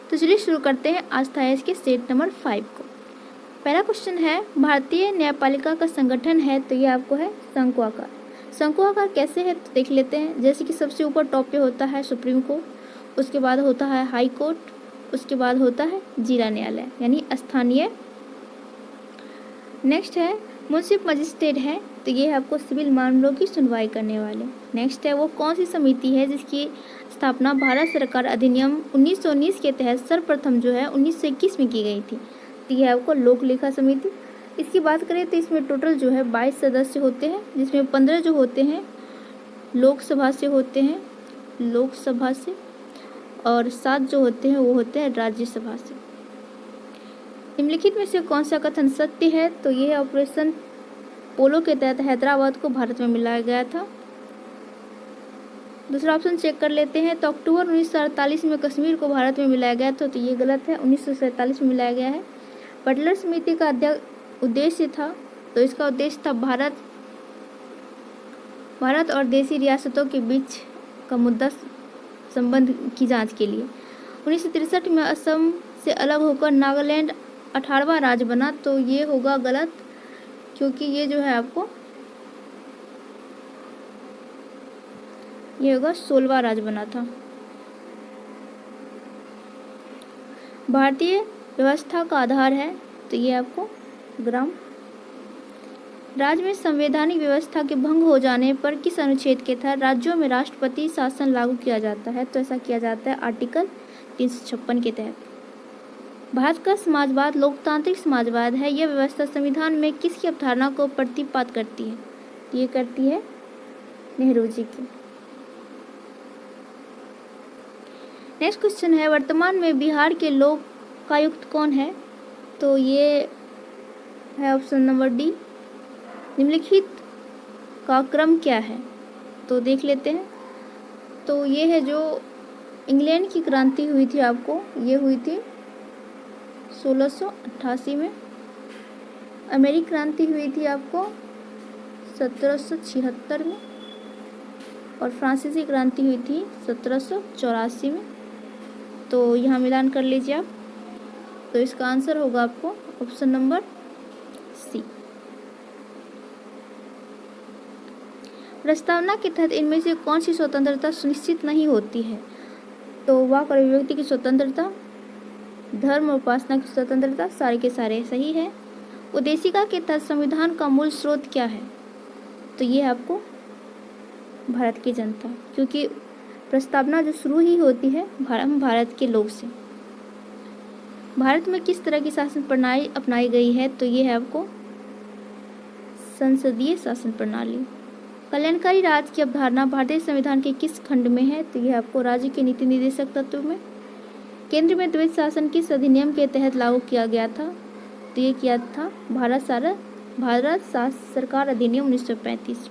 तो चलिए शुरू करते हैं आज था इसके सेट नंबर 5 को। पहला क्वेश्चन है, भारतीय न्यायपालिका का संगठन है, तो ये आपको है शंकु आकार। शंकु आकार कैसे है तो देख लेते हैं। जैसे कि सबसे ऊपर टॉप पे होता है सुप्रीम कोर्ट, उसके बाद होता है हाई कोर्ट, उसके बाद होता है जिला न्यायालय यानी स्थानीय। नेक्स्ट है मुंसिफ मजिस्ट्रेट है, तो ये है आपको सिविल मामलों की सुनवाई करने वाले। नेक्स्ट है वो कौन सी समिति है जिसकी स्थापना भारत सरकार अधिनियम 1919 के तहत सर्वप्रथम जो है 1921 में की गई थी, तो यह है आपको लोक लेखा समिति। इसकी बात करें तो इसमें टोटल जो है 22 सदस्य होते हैं, जिसमें 15 जो होते हैं लोकसभा से होते हैं, लोकसभा से, और 7 जो होते हैं वो होते हैं राज्यसभा से। निम्नलिखित में से कौन सा कथन सत्य है, तो यह ऑपरेशन पोलो के तहत हैदराबाद को भारत में मिलाया गया था। दूसरा ऑप्शन चेक कर लेते हैं, तो अक्टूबर 1948 में कश्मीर को भारत में मिलाया गया था, तो ये गलत है, 1947 में मिलाया गया है। बटलर समिति का उद्देश्य था, तो इसका उद्देश्य था भारत और देशी रियासतों के बीच का मुद्दा संबंध की जांच के लिए। 1963 में असम से अलग होकर नागालैंड 18वां राज्य बना, तो ये होगा गलत, क्योंकि ये जो है आपको ये होगा 16वां राज्य बना था। भारतीय व्यवस्था का आधार है, तो ये आपको ग्राम। राज्य में संवैधानिक व्यवस्था के भंग हो जाने पर किस अनुच्छेद के तहत राज्यों में राष्ट्रपति शासन लागू किया जाता है, तो ऐसा किया जाता है आर्टिकल 356 के तहत। भारत का समाजवाद लोकतांत्रिक समाजवाद है, यह व्यवस्था संविधान में किसकी अवधारणा को प्रतिपादित करती है, ये करती है नेहरू जी की। नेक्स्ट क्वेश्चन है, वर्तमान में बिहार के लोकायुक्त कौन है, तो ये है ऑप्शन नंबर डी। निम्नलिखित का क्रम क्या है, तो देख लेते हैं। तो ये है जो इंग्लैंड की क्रांति हुई थी आपको, ये हुई थी 1688 में। अमेरिकी क्रांति हुई थी आपको 1776 में, और फ्रांसीसी क्रांति हुई थी 1784 में। तो यहाँ मिलान कर लीजिए आप, तो इसका आंसर होगा आपको ऑप्शन नंबर सी। प्रस्तावना के तहत इनमें से कौन सी स्वतंत्रता सुनिश्चित नहीं होती है, तो वाक और अभिव्यक्ति की स्वतंत्रता, धर्म और उपासना की स्वतंत्रता, सारे के सारे सही है। उद्देशिका के तहत संविधान का मूल स्रोत क्या है, तो ये है आपको भारत की जनता, क्योंकि प्रस्तावना जो शुरू ही होती है भारत के लोग से। भारत में किस तरह की शासन प्रणाली अपनाई गई है, तो ये है आपको संसदीय शासन प्रणाली। कल्याणकारी राज्य की अवधारणा भारतीय संविधान के किस खंड में है, तो यह आपको राज्य के नीति निर्देशक तत्व में। केंद्र में द्वैध शासन किस अधिनियम के तहत लागू किया गया था, तो ये किया था भारत सरकार अधिनियम 1935।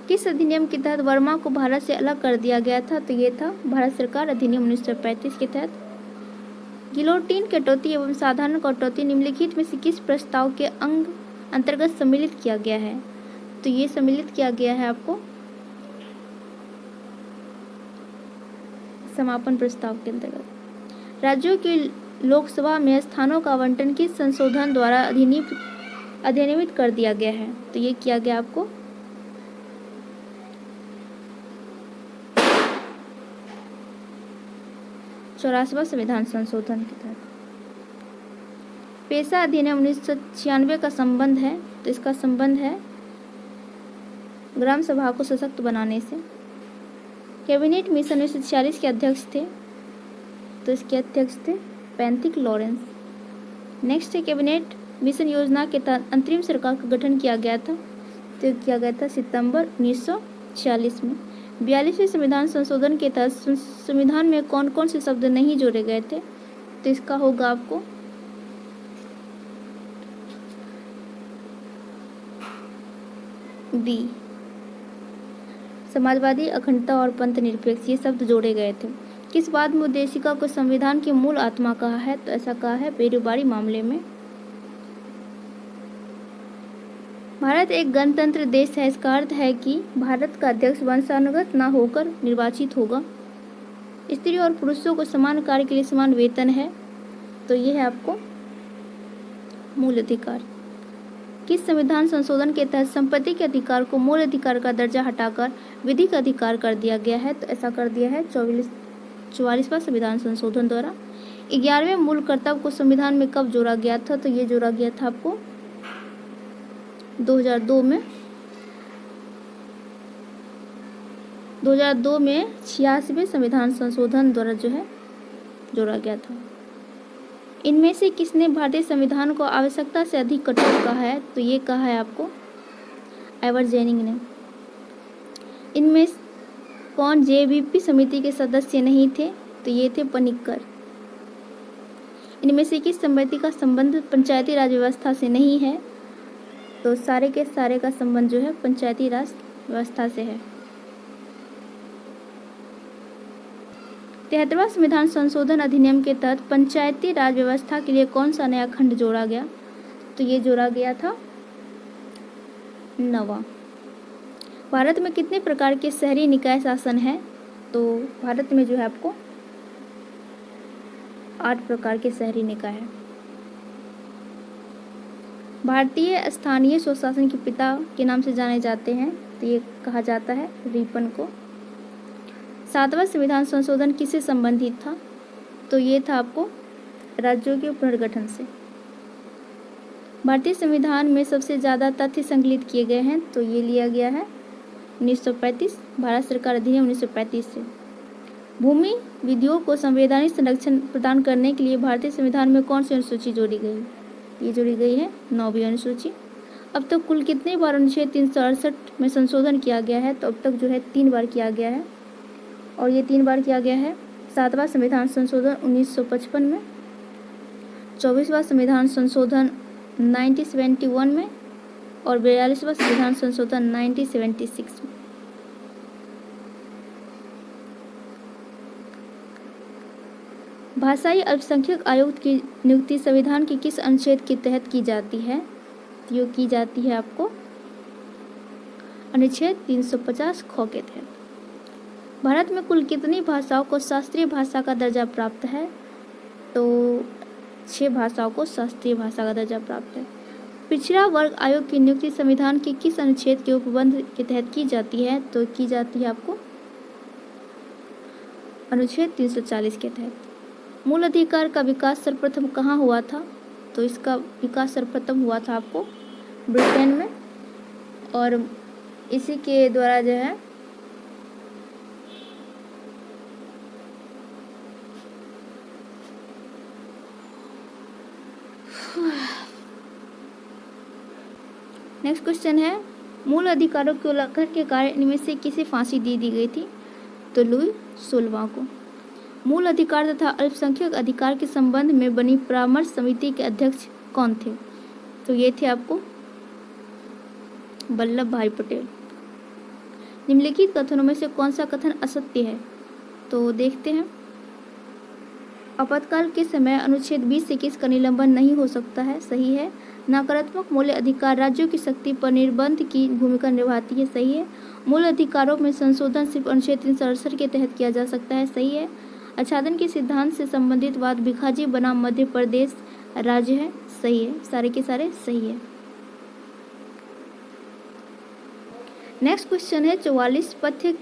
किस अधिनियम के तहत वर्मा को भारत से अलग कर दिया गया था, तो ये था भारत सरकार अधिनियम 1935 के तहत। गिलोटिन कटौती एवं साधारण कटौती निम्नलिखित में से किस प्रस्ताव के अंग अंतर्गत सम्मिलित किया गया है, तो ये सम्मिलित किया गया है आपको समापन प्रस्ताव के अंतर्गत। राज्यों की लोकसभा में स्थानों का आवंटन किस संशोधन द्वारा अधिनियमित कर दिया गया है, तो ये किया गया आपको 84वां संविधान संशोधन के तहत। पेशा अधिनियम 1996 का संबंध है, तो इसका संबंध है ग्राम सभा को सशक्त बनाने से। कैबिनेट मिशन 1946 के अध्यक्ष थे, तो इसके अध्यक्ष थे पैंथिक लॉरेंस। नेक्स्ट है कैबिनेट मिशन योजना के तहत अंतरिम सरकार का गठन किया गया था, तो किया गया था सितंबर 1946 में। 42वें संविधान संशोधन के तहत संविधान में कौन कौन से शब्द नहीं जोड़े गए थे, तो इसका होगा आपको बी, समाजवादी, अखंडता और पंथ निरपेक्ष, ये शब्द जोड़े गए थे। किस बात में उद्देशिका को संविधान की मूल आत्मा कहा है, तो ऐसा कहा है बेरोजगारी मामले में। भारत एक गणतंत्र देश है, इसका अर्थ है कि भारत का अध्यक्ष वंशानुगत न होकर निर्वाचित होगा। स्त्री और पुरुषों को समान कार्य के लिए समान वेतन है, तो ये है आपको मूल अधिकार। किस संविधान संशोधन के तहत संपत्ति के अधिकार को मूल अधिकार का दर्जा हटाकर विधिक अधिकार कर दिया गया है? तो ऐसा कर दिया है 44वां संविधान संशोधन द्वारा। 11वें मूल कर्तव्य को संविधान में कब जोड़ा गया था? तो ये जोड़ा गया था आपको 2002 में। 2002 में 86वें संविधान संशोधन द्वारा जो है जोड़ा गया था। इनमें से किसने भारतीय संविधान को आवश्यकता से अधिक कठोर कहा है? तो ये कहा है आपको एवर जेनिंग ने। इनमें कौन जेवीपी समिति के सदस्य नहीं थे? तो ये थे पनिक्कर। इनमें से किस समिति का संबंध पंचायती राज व्यवस्था से नहीं है? तो सारे के सारे का संबंध जो है पंचायती राज व्यवस्था से है। 73वां संविधान संशोधन अधिनियम के तहत पंचायती राज व्यवस्था के लिए कौन सा नया खंड जोड़ा गया? तो ये जोड़ा गया था 9वां। भारत में कितने प्रकार के शहरी निकाय शासन है? तो भारत में जो है आपको 8 प्रकार के शहरी निकाय है। भारतीय स्थानीय स्वशासन के पिता के नाम से जाने जाते हैं, तो ये कहा जाता है रिपन को। 7वां संविधान संशोधन किससे संबंधित था? तो ये था आपको राज्यों के पुनर्गठन से। भारतीय संविधान में सबसे ज़्यादा तथ्य संकलित किए गए हैं, तो ये लिया गया है 1935 भारत सरकार अधिनियम 1935 से। भूमि विधियों को संवैधानिक संरक्षण प्रदान करने के लिए भारतीय संविधान में कौन सी अनुसूची जोड़ी गई? ये जोड़ी गई है 9वीं अनुसूची। अब तक कुल कितने बार अनुच्छेद 368 में संशोधन किया गया है? तो अब तक जो है 3 बार किया गया है, और ये 3 बार किया गया है। 7वां संविधान संशोधन 1955 में, 24वां संविधान संशोधन 1971 में, और 42वां संविधान संशोधन 1976 में। भाषाई अल्पसंख्यक आयोग की नियुक्ति संविधान के किस अनुच्छेद के तहत की जाती है? ये की जाती है आपको अनुच्छेद 350 ख के तहत। भारत में कुल कितनी भाषाओं को शास्त्रीय भाषा का दर्जा प्राप्त है? तो 6 भाषाओं को शास्त्रीय भाषा का दर्जा प्राप्त है। पिछड़ा वर्ग आयोग की नियुक्ति संविधान के किस अनुच्छेद के उपबंध के तहत की जाती है? तो की जाती है आपको अनुच्छेद 340 के तहत। मूल अधिकार का विकास सर्वप्रथम कहाँ हुआ था? तो इसका विकास सर्वप्रथम हुआ था आपको ब्रिटेन में, और इसी के द्वारा जो है नेक्स्ट क्वेश्चन है, मूल अधिकारों के उल्लंघन के कारण इनमें से किसे फांसी दी गई थी? तो लुई 16वां को। मूल अधिकार तथा अल्पसंख्यक अधिकार के संबंध में बनी परामर्श समिति के अध्यक्ष कौन थे? तो ये थे आपको वल्लभ भाई पटेल। निम्नलिखित कथनों में से कौन सा कथन असत्य है? तो देखते हैं। आपातकाल के समय अनुच्छेद 20 से किसका निलंबन नहीं हो सकता है? सही है। नकारात्मक मूल्य अधिकार राज्यों की शक्ति पर निर्बंध की भूमिका निभाती है। सही है। मूल अधिकारों में संशोधन सिर्फ अनुच्छेद 368 के तहत किया जा सकता है। सही है। आच्छादन के सिद्धांत से संबंधित बात भिखाजी बनाम मध्य प्रदेश राज्य है। सही है। सारे के सारे सही है। नेक्स्ट क्वेश्चन है 44, पथ्य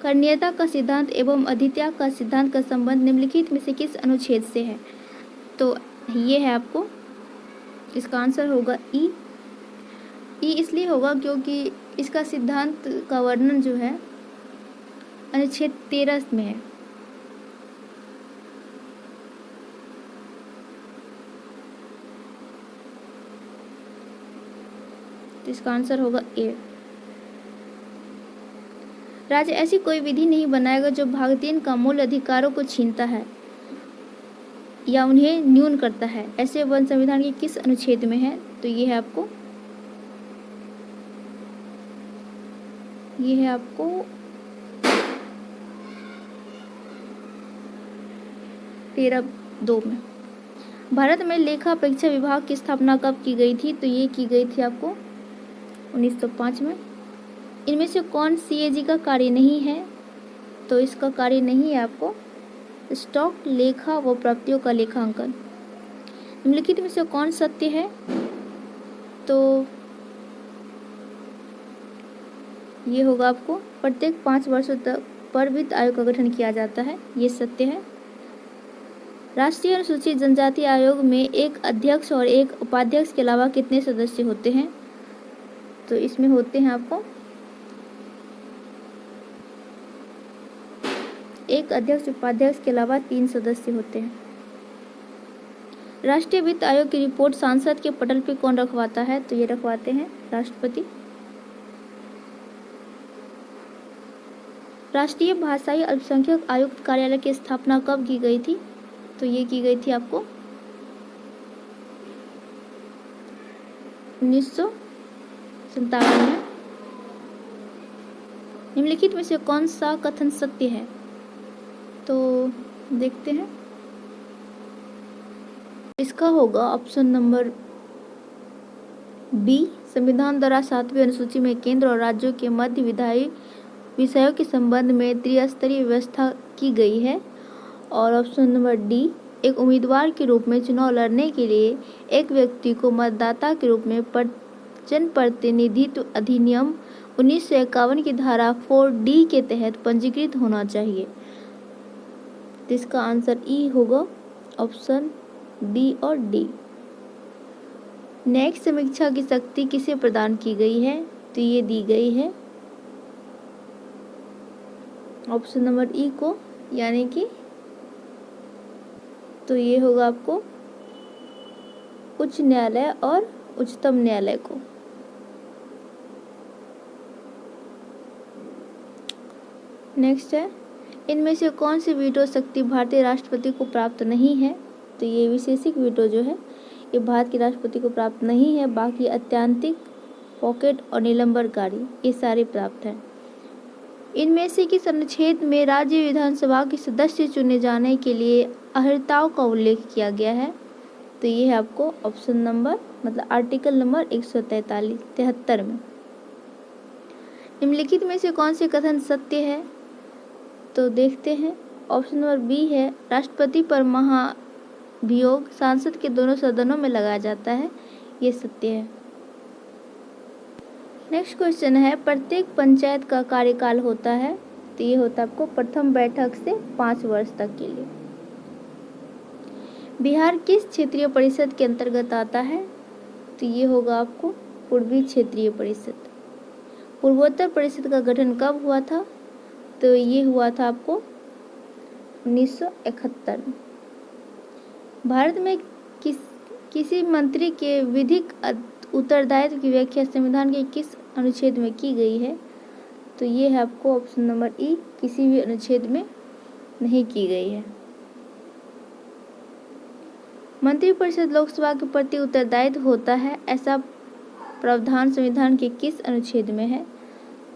करणीयता का सिद्धांत एवं अद्वितीयता का सिद्धांत का संबंध निम्नलिखित में से किस अनुच्छेद से है? तो ये है आपको, इसका आंसर होगा ई। इसलिए होगा क्योंकि इसका सिद्धांत का वर्णन जो है अनुच्छेद 13 में है। तो इसका आंसर होगा ए। राज्य ऐसी कोई विधि नहीं बनाएगा जो भाग 3 का मूल अधिकारों को छीनता है या उन्हें न्यून करता है। ऐसे वन संविधान के किस अनुच्छेद में है? तो ये है आपको 13(2) में। भारत में लेखा परीक्षा विभाग की स्थापना कब की गई थी? तो ये की गई थी आपको 1905 में। इनमें से कौन सीएजी का कार्य नहीं है? तो इसका कार्य नहीं है आपको स्टॉक लेखा व प्राप्तियों का लेखांकन। निम्नलिखित में से कौन सत्य है? तो ये होगा आपको प्रत्येक 5 वर्षों तक पर वित्त आयोग का गठन किया जाता है, ये सत्य है। राष्ट्रीय अनुसूचित जनजाति आयोग में एक अध्यक्ष और एक उपाध्यक्ष के अलावा कितने सदस्य होते हैं? तो इसमें होते हैं आपको एक अध्यक्ष उपाध्यक्ष के अलावा 3 सदस्य होते हैं। राष्ट्रीय वित्त आयोग की रिपोर्ट सांसद के पटल पे कौन रखवाता है? तो ये रखवाते हैं राष्ट्रपति। राष्ट्रीय भाषाई अल्पसंख्यक आयुक्त कार्यालय की स्थापना कब की गई थी? तो ये की गई थी आपको 1957 में। निम्नलिखित में से कौन सा कथन सत्य है? तो देखते हैं, इसका होगा ऑप्शन नंबर बी। संविधान द्वारा 7वीं अनुसूची में केंद्र और राज्यों के मध्य विधायी विषयों के संबंध में त्रिस्तरीय व्यवस्था की गई है। और ऑप्शन नंबर डी, एक उम्मीदवार के रूप में चुनाव लड़ने के लिए एक व्यक्ति को मतदाता के रूप में जनप्रतिनिधित्व अधिनियम 1951 की धारा 4D के तहत पंजीकृत होना चाहिए। तो इसका आंसर ई होगा ऑप्शन बी और डी। नेक्स्ट, समीक्षा की शक्ति किसे प्रदान की गई है? तो ये दी गई है ऑप्शन नंबर ई को, यानी कि तो ये होगा आपको उच्च न्यायालय और उच्चतम न्यायालय को। नेक्स्ट है, इनमें से कौन सी वीटो शक्ति भारतीय राष्ट्रपति को प्राप्त नहीं है? तो ये विशेषिक वीटो जो है ये भारत के राष्ट्रपति को प्राप्त नहीं है, बाकी अत्यांतिक, पॉकेट और निलंबनकारी ये सारे प्राप्त हैं। इनमें से किस अनुच्छेद में राज्य विधानसभा के सदस्य चुने जाने के लिए अर्हताओं का उल्लेख किया गया है? तो ये है आपको ऑप्शन नंबर मतलब आर्टिकल नंबर 173 में। निम्नलिखित में से कौन से कथन सत्य है? तो देखते हैं, ऑप्शन नंबर बी है, राष्ट्रपति पर महाभियोग संसद के दोनों सदनों में लगाया जाता है, ये सत्य है। नेक्स्ट क्वेश्चन है, प्रत्येक पंचायत का कार्यकाल होता है? तो ये होता है आपको प्रथम बैठक से 5 वर्ष तक के लिए। बिहार किस क्षेत्रीय परिषद के अंतर्गत आता है? तो ये होगा आपको पूर्वी क्षेत्रीय परिषद। पूर्वोत्तर परिषद का गठन कब हुआ था? तो ये हुआ था आपको 1971 में। भारत में किसी मंत्री के विधिक उत्तरदायित्व की व्याख्या संविधान के किस अनुच्छेद में की गई है? तो ये है आपको ऑप्शन नंबर ई, किसी भी अनुच्छेद में नहीं की गई है। मंत्रिपरिषद लोकसभा के प्रति उत्तरदायित्व होता है, ऐसा प्रावधान संविधान के किस अनुच्छेद में है?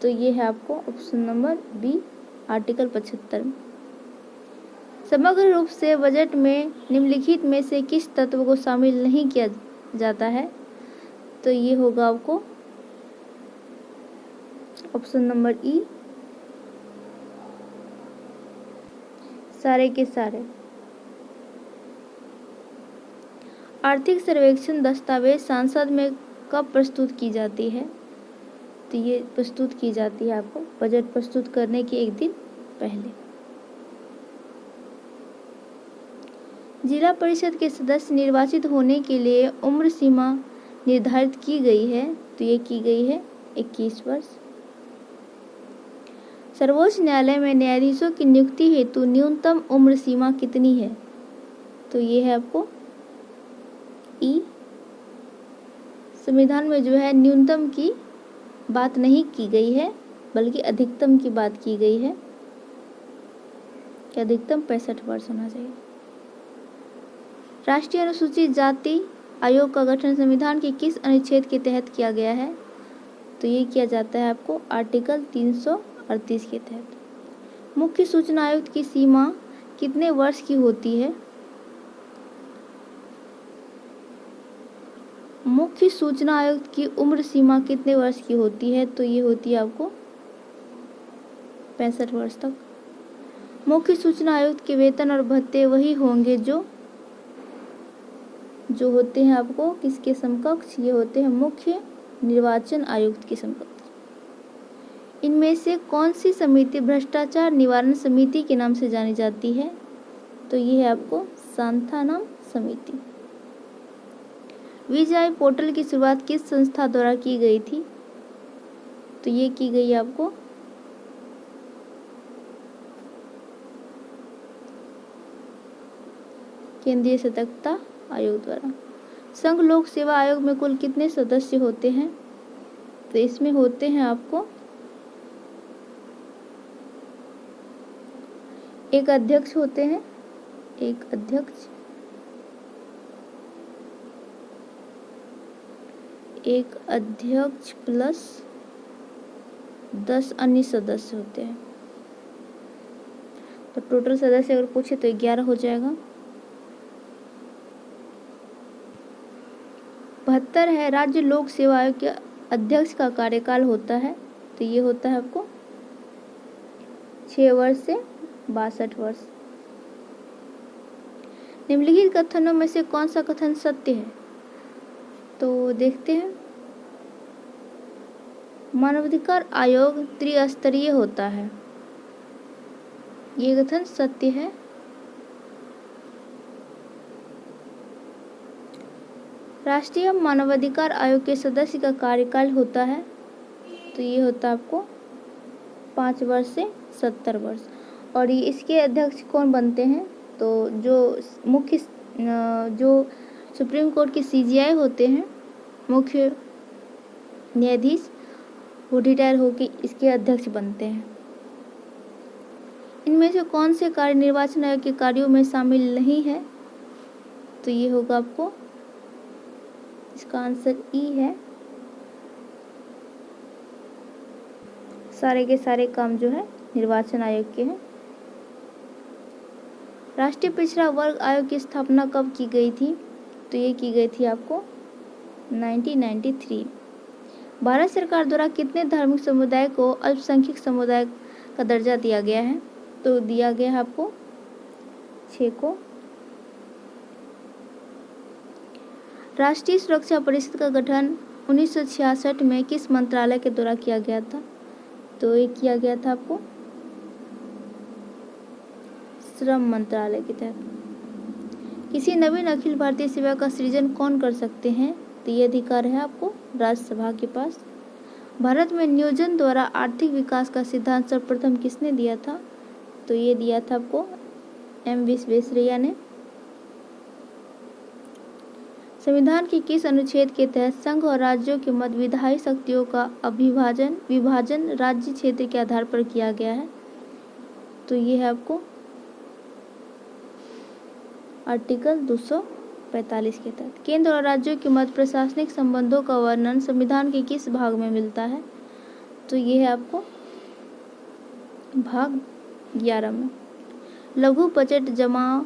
तो ये है आपको ऑप्शन नंबर बी, आर्टिकल 75 में। समग्र रूप से बजट में निम्नलिखित में से किस तत्व को शामिल नहीं किया जाता है? तो ये होगा आपको ऑप्शन नंबर ई, सारे के सारे। आर्थिक सर्वेक्षण दस्तावेज संसद में कब प्रस्तुत की जाती है? तो ये प्रस्तुत की जाती है आपको बजट प्रस्तुत करने के एक दिन पहले। जिला परिषद के सदस्य निर्वाचित होने के लिए उम्र सीमा निर्धारित की गई है? तो ये की गई है 21 वर्ष। सर्वोच्च न्यायालय में न्यायाधीशों की नियुक्ति हेतु न्यूनतम उम्र सीमा कितनी है? तो ये है आपको ई। संविधान में जो है न्यूनतम की बात नहीं की गई है, बल्कि अधिकतम की बात की गई है कि अधिकतम 65 वर्ष होना चाहिए। राष्ट्रीय अनुसूचित जाति आयोग का गठन संविधान के किस अनुच्छेद के तहत किया गया है? तो ये किया जाता है आपको आर्टिकल 338 के तहत। मुख्य सूचना आयुक्त की सीमा कितने वर्ष की होती है? मुख्य सूचना आयुक्त की उम्र सीमा कितने वर्ष की होती है? तो ये होती है आपको 65 वर्ष तक। मुख्य सूचना आयुक्त के वेतन और भत्ते वही होंगे जो होते हैं आपको किसके समकक्ष, ये होते हैं मुख्य निर्वाचन आयुक्त के समकक्ष। इनमें से कौन सी समिति भ्रष्टाचार निवारण समिति के नाम से जानी जाती है? तो ये है आपको सांथानाम समिति। वीजाई पोर्टल की शुरुआत किस संस्था द्वारा की गई थी? तो ये की गई आपको केंद्रीय सतर्कता आयोग द्वारा। संघ लोक सेवा आयोग में कुल कितने सदस्य होते हैं? तो इसमें होते हैं आपको एक अध्यक्ष होते हैं, एक अध्यक्ष, एक अध्यक्ष प्लस 10 अन्य सदस्य होते हैं। तो टोटल सदस्य अगर पूछे तो 11 हो जाएगा। 72 है राज्य लोक सेवा आयोग के अध्यक्ष का कार्यकाल होता है। तो ये होता है आपको 6 वर्ष से 62 वर्ष। निम्नलिखित कथनों में से कौन सा कथन सत्य है? तो देखते हैं। मानवाधिकार आयोग त्रिस्तरीय होता है, ये कथन सत्य है। राष्ट्रीय मानवाधिकार आयोग के सदस्य का कार्यकाल होता है। तो ये होता है आपको 5 वर्ष से 70 वर्ष। और ये इसके अध्यक्ष कौन बनते हैं? तो जो सुप्रीम कोर्ट के CJI होते हैं, मुख्य न्यायाधीश, वो रिटायर होकर इसके अध्यक्ष बनते हैं। इनमें से कौन से कार्य निर्वाचन आयोग के कार्यों में शामिल नहीं है? तो ये होगा आपको, इसका आंसर ई है। सारे के सारे काम जो है निर्वाचन आयोग के हैं। राष्ट्रीय पिछड़ा वर्ग आयोग की स्थापना कब की गई थी? तो ये की गई थी आपको 1993। भारत सरकार द्वारा कितने धार्मिक समुदाय को अल्पसंख्यक समुदाय का दर्जा दिया गया है? तो दिया गया है आपको 6 को। राष्ट्रीय सुरक्षा परिषद का गठन 1966 में किस मंत्रालय के द्वारा किया गया था? तो ये किया गया था आपको श्रम मंत्रालय के तहत। किसी नवीन अखिल भारतीय सेवा का सृजन कौन कर सकते हैं? तो ये अधिकार है आपको राज्यसभा के पास। भारत में नियोजन द्वारा आर्थिक विकास का सिद्धांत सर्वप्रथम किसने दिया था? तो ये दिया था आपको M विश्वेश्वरैया ने। संविधान के किस अनुच्छेद के तहत संघ और राज्यों के मध्य विधायी शक्तियों का विभाजन राज्य क्षेत्र के आधार पर किया गया है? तो ये है आपको आर्टिकल 245 के तहत। केंद्र और राज्यों के मध्य प्रशासनिक संबंधों का वर्णन संविधान के किस भाग में मिलता है? तो ये है आपको भाग 11 में। लघु बजट जमा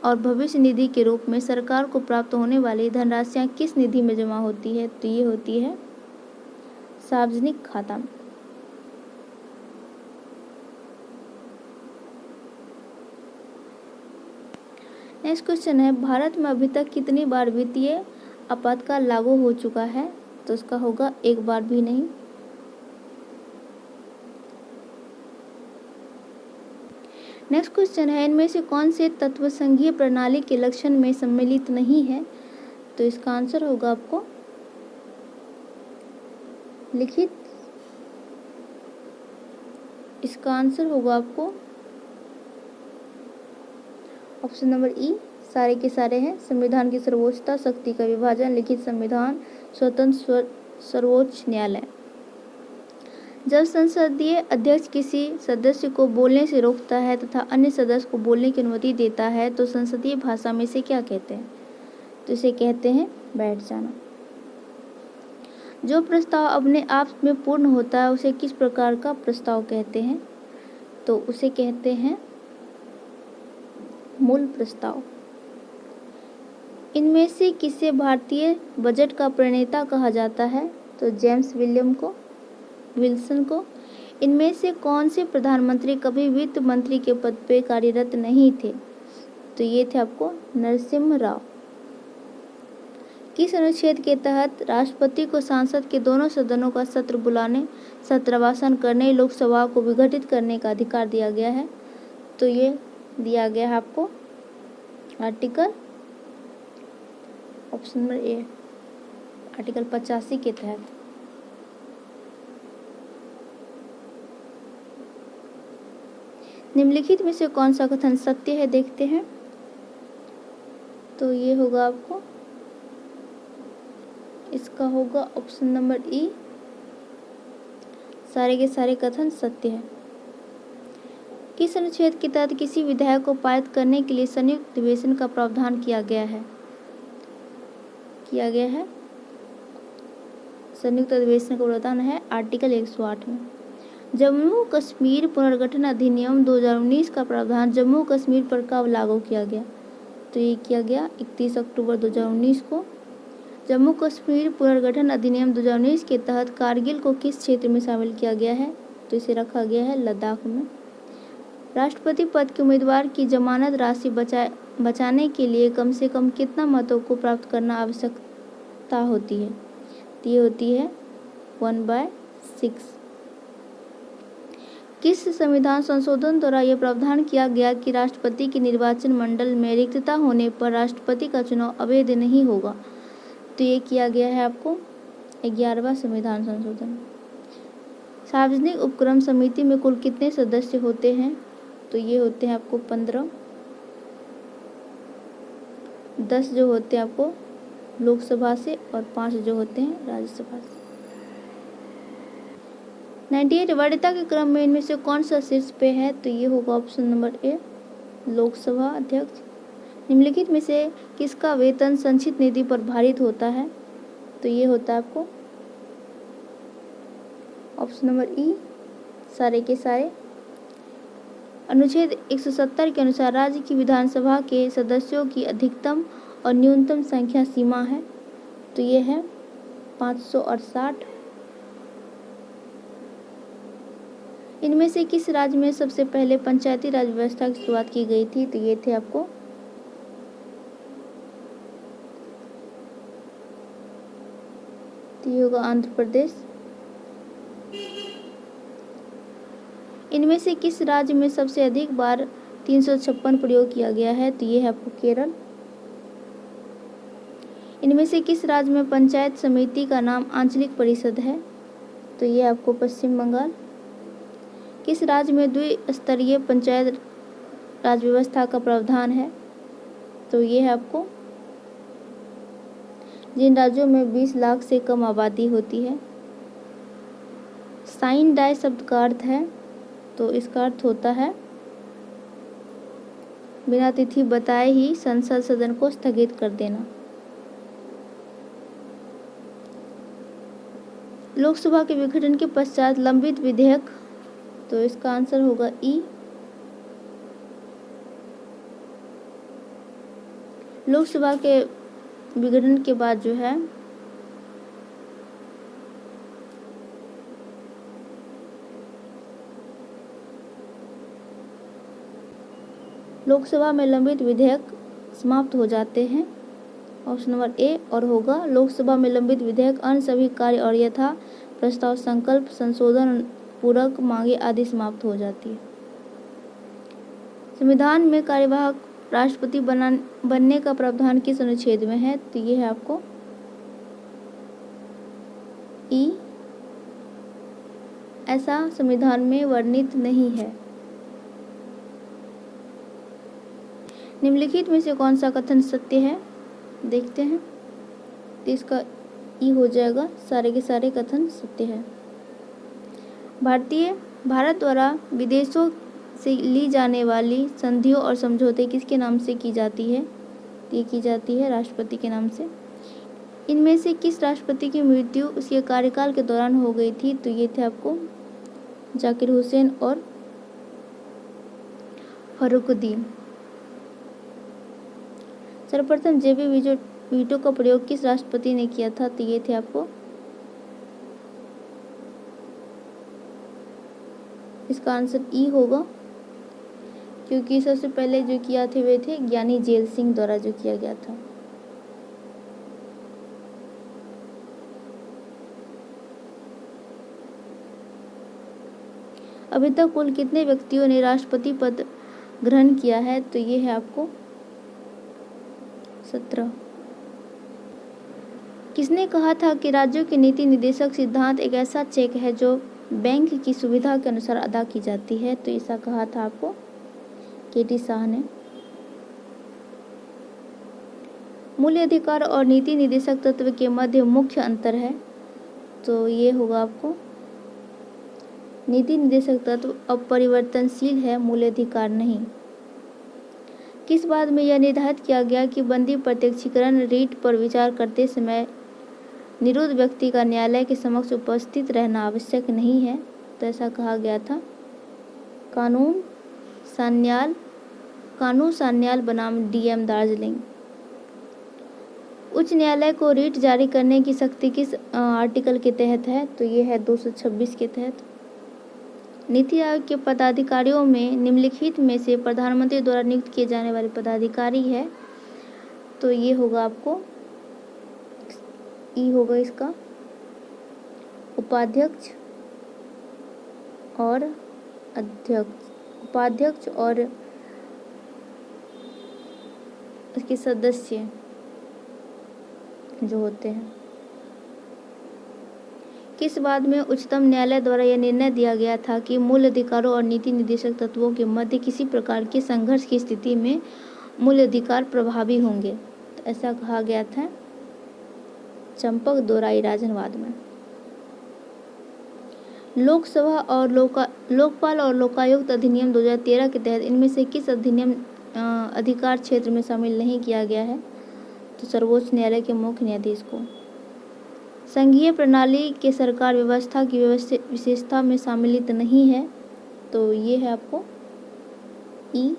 और भविष्य निधि के रूप में सरकार को प्राप्त होने वाली धनराशियाँ किस निधि में जमा होती है? तो ये होती है सार्वजनिक खाता में। नेक्स्ट क्वेश्चन है, भारत में अभी तक कितनी बार वित्तीय आपातकाल लागू हो चुका है? तो इसका होगा 1 बार भी नहीं। नेक्स्ट क्वेश्चन है, इनमें से कौन से तत्व संघीय प्रणाली के लक्षण में सम्मिलित नहीं है? तो इसका आंसर होगा आपको लिखित, इसका आंसर होगा आपको ऑप्शन नंबर ई, सारे के सारे हैं। संविधान की सर्वोच्चता, शक्ति का विभाजन, लिखित संविधान, स्वतंत्र सर्वोच्च न्यायालय। जब संसदीय अध्यक्ष किसी सदस्य को बोलने से रोकता है तथा अन्य सदस्य को बोलने की अनुमति देता है तो संसदीय भाषा में इसे क्या कहते हैं? तो इसे कहते हैं बैठ जाना। जो प्रस्ताव अपने आप में पूर्ण होता है उसे किस प्रकार का प्रस्ताव कहते हैं? तो उसे कहते हैं मूल प्रस्ताव। इनमें से किसे भारतीय बजट का प्रणेता कहा जाता है? तो जेम्स विल्सन को। इनमें से कौन से प्रधानमंत्री कभी वित्त मंत्री के पद पे कार्यरत नहीं थे? तो ये थे आपको नरसिम्हा राव। किस अनुच्छेद के तहत राष्ट्रपति को संसद के दोनों सदनों का सत्र बुलाने, सत्रावसान करने, लोकसभा को विघटित करने का अधिकार दिया गया है? तो ये दिया गया है आपको article, option number A, article 85 के तहत। निम्नलिखित में से कौन सा कथन सत्य है, देखते हैं। तो ये होगा आपको, इसका होगा ऑप्शन नंबर ई, सारे के सारे कथन सत्य है। किस अनुच्छेद के तहत किसी विधेयक को पारित करने के लिए संयुक्त अधिवेशन का प्रावधान किया गया है? संयुक्त अधिवेशन का प्रावधान है आर्टिकल 108 में। जम्मू कश्मीर पुनर्गठन अधिनियम 2019 का प्रावधान जम्मू कश्मीर पर कब लागू किया गया? तो ये किया गया 31 अक्टूबर 2019 को। जम्मू कश्मीर पुनर्गठन अधिनियम 2019 के तहत कारगिल को किस क्षेत्र में शामिल किया गया है? तो इसे रखा गया है लद्दाख में। राष्ट्रपति पद के उम्मीदवार की जमानत राशि बचाने के लिए कम से कम कितना मतों को प्राप्त करना आवश्यकता होती है? तो ये होती है 1/6। किस संविधान संशोधन द्वारा यह प्रावधान किया गया कि राष्ट्रपति के निर्वाचन मंडल में रिक्तता होने पर राष्ट्रपति का चुनाव अवैध नहीं होगा? तो ये किया गया है आपको 11वां संविधान संशोधन। सार्वजनिक उपक्रम समिति में कुल कितने सदस्य होते हैं? तो ये होते हैं आपको 15। 10 जो होते हैं आपको लोकसभा से और 5 जो होते हैं राज्यसभा से। 98 वरीयता के क्रम में इनमें से कौन सा शीर्ष पे है? तो ये होगा ऑप्शन नंबर ए, लोकसभा अध्यक्ष। निम्नलिखित में से किसका वेतन संचित निधि पर भारित होता है? तो ये होता है आपको ऑप्शन नंबर ई, सारे के सारे। अनुच्छेद 170 के अनुसार राज्य की विधानसभा के सदस्यों की अधिकतम और न्यूनतम संख्या सीमा है। तो ये है 568। इनमें से किस राज्य में सबसे पहले पंचायती राज व्यवस्था की शुरुआत की गई थी? तो ये थे आपको ये होगा आंध्र प्रदेश। इनमें से किस राज्य में सबसे अधिक बार 356 प्रयोग किया गया है? तो ये है आपको केरल। इनमें से किस राज्य में पंचायत समिति का नाम आंचलिक परिषद है? तो ये आपको पश्चिम बंगाल। किस राज्य में द्विस्तरीय पंचायत राज व्यवस्था का प्रावधान है? तो ये है आपको जिन राज्यों में 20 लाख से कम आबादी होती है। साइन डाई शब्द का अर्थ है, तो इसका अर्थ होता है बिना तिथि बताए ही संसद सदन को स्थगित कर देना। लोकसभा के विघटन के पश्चात लंबित विधेयक, तो इसका आंसर होगा ई। लोकसभा के विघटन के बाद जो है लोकसभा में लंबित विधेयक समाप्त हो जाते हैं। ऑप्शन नंबर ए और होगा लोकसभा में लंबित विधेयक अन्य सभी कार्य और यथा प्रस्ताव संकल्प संशोधन पूरक मांगे आदि समाप्त हो जाती है। संविधान में कार्यवाहक राष्ट्रपति बनने का प्रावधान किस अनुच्छेद में है? तो ये है आपको ई। ऐसा संविधान में वर्णित नहीं है। निम्नलिखित में से कौन सा कथन सत्य है? देखते हैं। तो इसका ई हो जाएगा, सारे के सारे कथन सत्य है। भारत द्वारा विदेशों से ली जाने वाली संधियों और समझौते किसके नाम से की जाती है? ये की जाती है राष्ट्रपति के नाम से। इनमें से किस राष्ट्रपति की मृत्यु उसके कार्यकाल के दौरान हो गई थी? तो ये थे आपको जाकिर हुसैन और फरुखुद्दीन। सर्वप्रथम जेबी वीटो का प्रयोग किस राष्ट्रपति ने किया था? तो ये थे आपको इसका आंसर ई होगा, क्योंकि सबसे पहले जो किया थे वे थे ज्ञानी जेल सिंह द्वारा जो किया गया था। अभी तक कुल कितने व्यक्तियों ने राष्ट्रपति पद ग्रहण किया है? तो ये है आपको 17। किसने कहा था कि राज्यों के नीति निर्देशक सिद्धांत एक ऐसा चेक है जो बैंक की सुविधा के अनुसार अदा की जाती है? तो ऐसा कहा था आपको केटी शाह ने। मूल्य अधिकार और नीति निर्देशक तत्व के मध्य मुख्य अंतर है? तो ये होगा आपको नीति निर्देशक तत्व अपरिवर्तनशील है, मूल्य अधिकार नहीं। किस बात में यह निर्धारित किया गया कि बंदी प्रत्यक्षीकरण रीट पर विचार करते समय निरुद्ध व्यक्ति का न्यायालय के समक्ष उपस्थित रहना आवश्यक नहीं है? तो ऐसा कहा गया था कानून सान्याल बनाम डीएम दार्जिलिंग। उच्च न्यायालय को रीट जारी करने की शक्ति किस आर्टिकल के तहत है? तो ये है 226 के तहत। नीति आयोग के पदाधिकारियों में निम्नलिखित में से प्रधानमंत्री द्वारा नियुक्त किए जाने वाले पदाधिकारी है? तो ये होगा आपको ई होगा इसका उपाध्यक्ष और अध्यक्ष, उपाध्यक्ष और उसके सदस्य जो होते हैं। किस बात में उच्चतम न्यायालय द्वारा यह निर्णय दिया गया था कि मूल अधिकारों और नीति निर्देशक तत्वों के मध्य किसी प्रकार के संघर्ष की स्थिति में मूल अधिकार प्रभावी होंगे? तो ऐसा कहा गया था चंपक दोराई राजनवाद में। लोकसभा और लोकपाल और लोकायुक्त अधिनियम 2013 के तहत इनमें से किस अधिनियम अधिकार क्षेत्र में शामिल नहीं किया गया है? तो सर्वोच्च न्यायालय के मुख्य न्यायाधीश को। संघीय प्रणाली के सरकार व्यवस्था की विशेषता में सम्मिलित नहीं है? तो ये है आपको ई,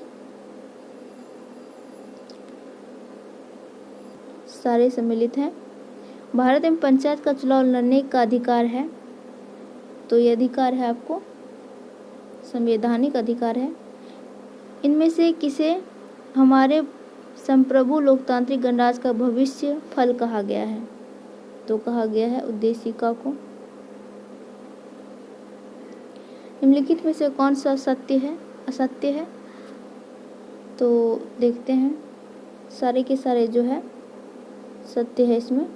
सारे सम्मिलित हैं। भारत में पंचायत का चुनाव लड़ने का अधिकार है? तो ये अधिकार है आपको संवैधानिक अधिकार है। इनमें से किसे हमारे संप्रभु लोकतांत्रिक गणराज्य का भविष्य फल कहा गया है? तो कहा गया है उद्देशिका को। निम्नलिखित में से कौन सा सत्य है असत्य है? तो देखते हैं, सारे के सारे जो है सत्य है। इसमें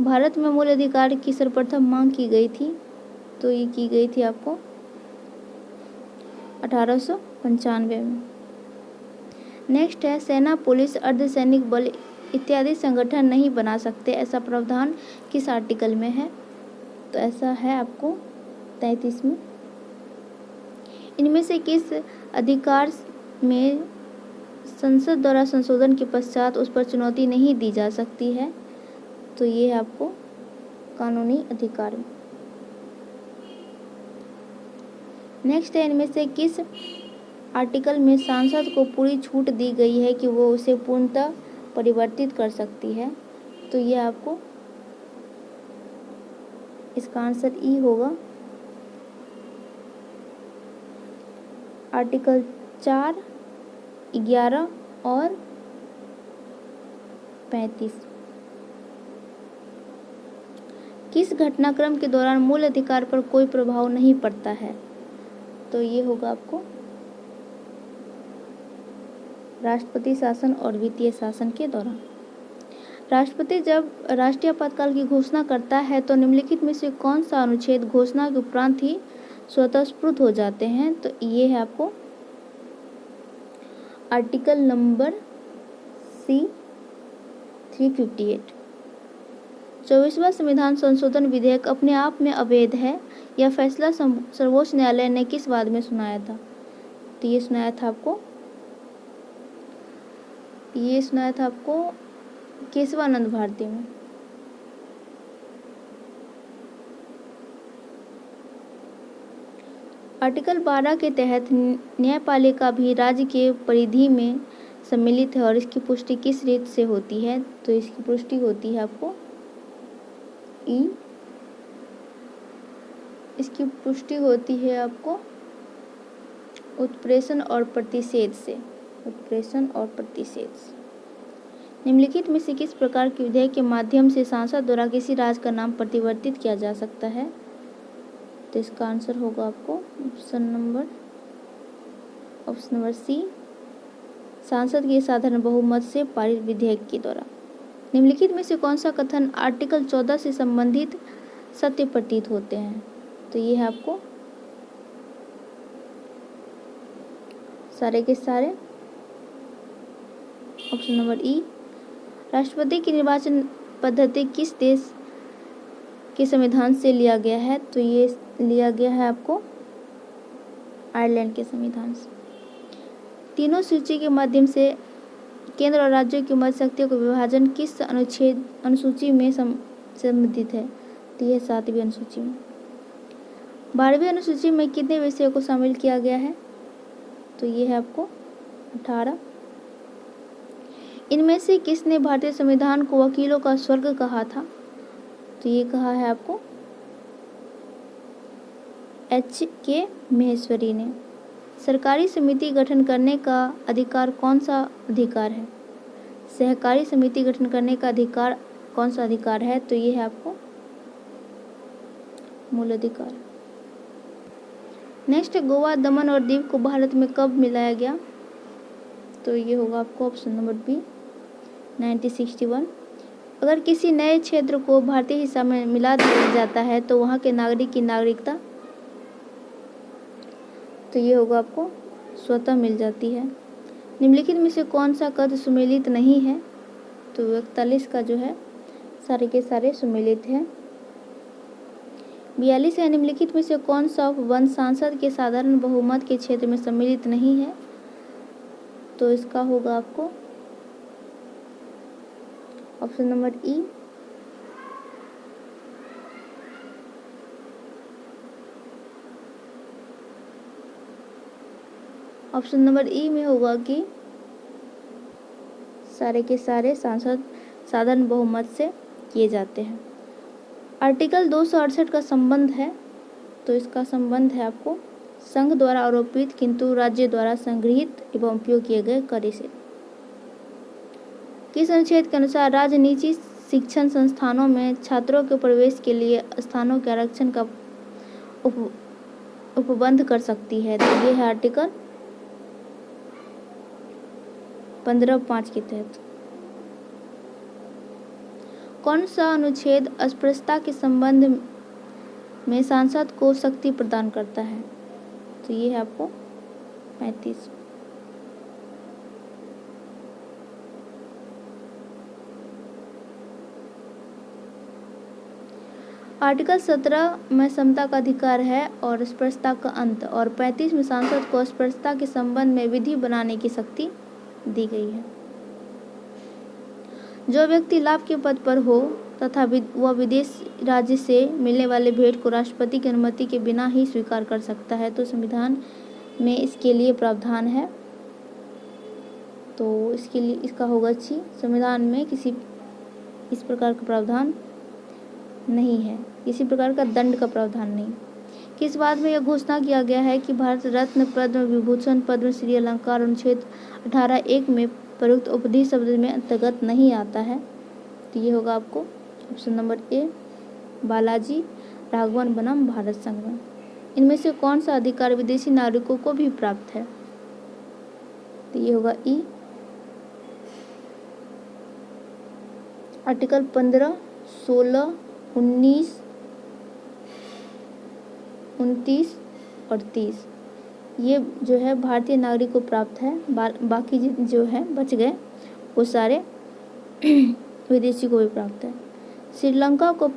भारत में मूल अधिकार की सर्वप्रथम मांग की गई थी? तो ये की गई थी आपको 1895 में। नेक्स्ट है सेना, पुलिस, अर्धसैनिक बल इत्यादि संगठन नहीं बना सकते, ऐसा प्रावधान किस आर्टिकल में है? तो ऐसा है आपको 33 में। इनमें से किस अधिकार में संसद द्वारा संशोधन के पश्चात उस पर चुनौती नहीं दी जा सकती है? तो ये है आपको कानूनी अधिकार में। नेक्स्ट है इनमें से किस आर्टिकल में सांसद को पूरी छूट दी गई है कि वो उसे पूर्णतः परिवर्तित कर सकती है? तो ये आपको इसका आंसर ई होगा आर्टिकल 4, 11 और 35। किस घटनाक्रम के दौरान मूल अधिकार पर कोई प्रभाव नहीं पड़ता है? तो ये होगा आपको राष्ट्रपति शासन और वित्तीय शासन के दौरान। राष्ट्रपति जब राष्ट्रीय आपातकाल की घोषणा करता है तो निम्नलिखित में से कौन सा अनुच्छेद घोषणा के उपरांत ही स्वतःस्फूर्त हो जाते हैं? तो ये है आपको आर्टिकल नंबर C 358। 24वां संविधान संशोधन विधेयक अपने आप में अवैध है, यह फैसला सर्वोच्च न्यायालय ने किस वाद में सुनाया था? तो ये सुनाया था आपको केशवानंद भारती में। आर्टिकल 12 के तहत न्यायपालिका भी राज्य के परिधि में सम्मिलित है और इसकी पुष्टि किस रीत से होती है? तो इसकी पुष्टि होती है आपको ई इसकी पुष्टि होती है आपको उत्प्रेषण और प्रतिषेध से। उत्प्रेषण और प्रतिषेध से। निम्नलिखित में से किस प्रकार के विधेयक के माध्यम से सांसद द्वारा किसी राज्य का नाम परिवर्तित किया जा सकता है? तो इसका आंसर होगा आपको ऑप्शन नंबर सी, सांसद के साधारण बहुमत से पारित विधेयक के द्वारा। निम्नलिखित में से कौन सा कथन आर्टिकल 14 से संबंधित सत्य प्रतीत होते हैं? तो ये है आपको सारे के सारे ऑप्शन नंबर ई। राष्ट्रपति की निर्वाचन पद्धति किस देश के संविधान से लिया गया है? तो ये लिया गया है आपको आयरलैंड के संविधान से। तीनों सूची के माध्यम से केंद्र और राज्यों की मध्य शक्तियों का विभाजन किस अनुसूची में संबंधित है? तो यह 7वीं अनुसूची में। 12वीं अनुसूची में कितने विषयों को शामिल किया गया है? तो ये है आपको 18। इनमें से किसने भारतीय संविधान को वकीलों का स्वर्ग कहा था? तो ये कहा है आपको H.K. महेश्वरी ने। सरकारी समिति गठन करने का अधिकार कौन सा अधिकार है? सहकारी समिति गठन करने का अधिकार कौन सा अधिकार है? तो ये है आपको मूल अधिकार। नेक्स्ट, गोवा, दमन और दीव को भारत में कब मिलाया गया? तो ये होगा आपको ऑप्शन नंबर बी 1961। अगर किसी नए क्षेत्र को भारतीय हिस्सा में मिला दिया जाता है तो वहाँ के नागरिक की नागरिकता, तो ये होगा आपको स्वतः मिल जाती है। निम्नलिखित में से कौन सा पद सुमेलित नहीं है? तो 41 का जो है सारे के सारे सुमेलित हैं। 42 है, निम्नलिखित में से कौन सा वन सांसद के साधारण बहुमत के क्षेत्र में सम्मिलित नहीं है? तो इसका होगा आपको ऑप्शन नंबर ई। ऑप्शन नंबर ई में होगा कि सारे के सारे सांसद साधारण बहुमत से किए जाते हैं। आर्टिकल 268 का संबंध है, तो इसका संबंध है आपको संघ द्वारा आरोपित किंतु राज्य द्वारा संगृहीत एवं उपयोग किए गए कार्य से। किस अनुच्छेद के अनुसार राज्य निजी शिक्षण संस्थानों में छात्रों के प्रवेश के लिए स्थानों के आरक्षण का उपबंध कर सकती है? तो ये है आर्टिकल 15(5) के तहत। कौन सा अनुच्छेद अस्पृश्यता के संबंध में सांसद को शक्ति प्रदान करता है? तो ये है आपको 35। आर्टिकल 17 में समता का अधिकार है और अस्पृश्यता का अंत, और 35 में सांसद को अस्पृश्यता के संबंध में विधि बनाने की शक्ति दी गई है। जो व्यक्ति लाभ के पद पर हो तथा वह विदेश राज्य से मिलने वाले भेंट को राष्ट्रपति की अनुमति के बिना ही स्वीकार कर सकता है, तो संविधान में इसके लिए प्रावधान है। तो इसके लिए इसका होगा सी, संविधान में किसी इस प्रकार का प्रावधान नहीं है, किसी प्रकार का दंड का प्रावधान नहीं। किस बात में यह घोषणा किया गया है कि भारत रत्न, पद्म विभूषण, पद्मश्री अलंकार अनुच्छेद 18(1) में प्रयुक्त उपधि शब्द में अंतर्गत नहीं आता है? तो ये होगा आपको option number A, Balaji Raghavan बनाम भारत संघ में। इनमें से कौन सा अधिकार विदेशी नागरिकों को भी प्राप्त है? तो ये होगा ई, आर्टिकल 15, 16, 19, 29 और 30 ये जो है भारतीय नागरिक को प्राप्त है। बाकी जो है बच गए वो सारे विदेशी को भी प्राप्त है। श्रीलंका को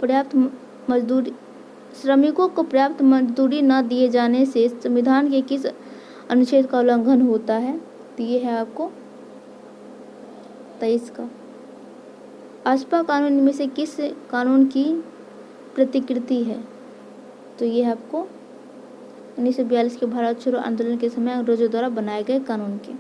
श्रमिकों को पर्याप्त मजदूरी न दिए जाने से संविधान के किस अनुच्छेद का उल्लंघन होता है? तो ये है आपको 23 का। आस्पा कानून में से किस कानून की प्रतिकृति है? तो ये है आपको 1942 के भारत छोड़ो आंदोलन के समय अंग्रेजों द्वारा बनाए गए कानून के।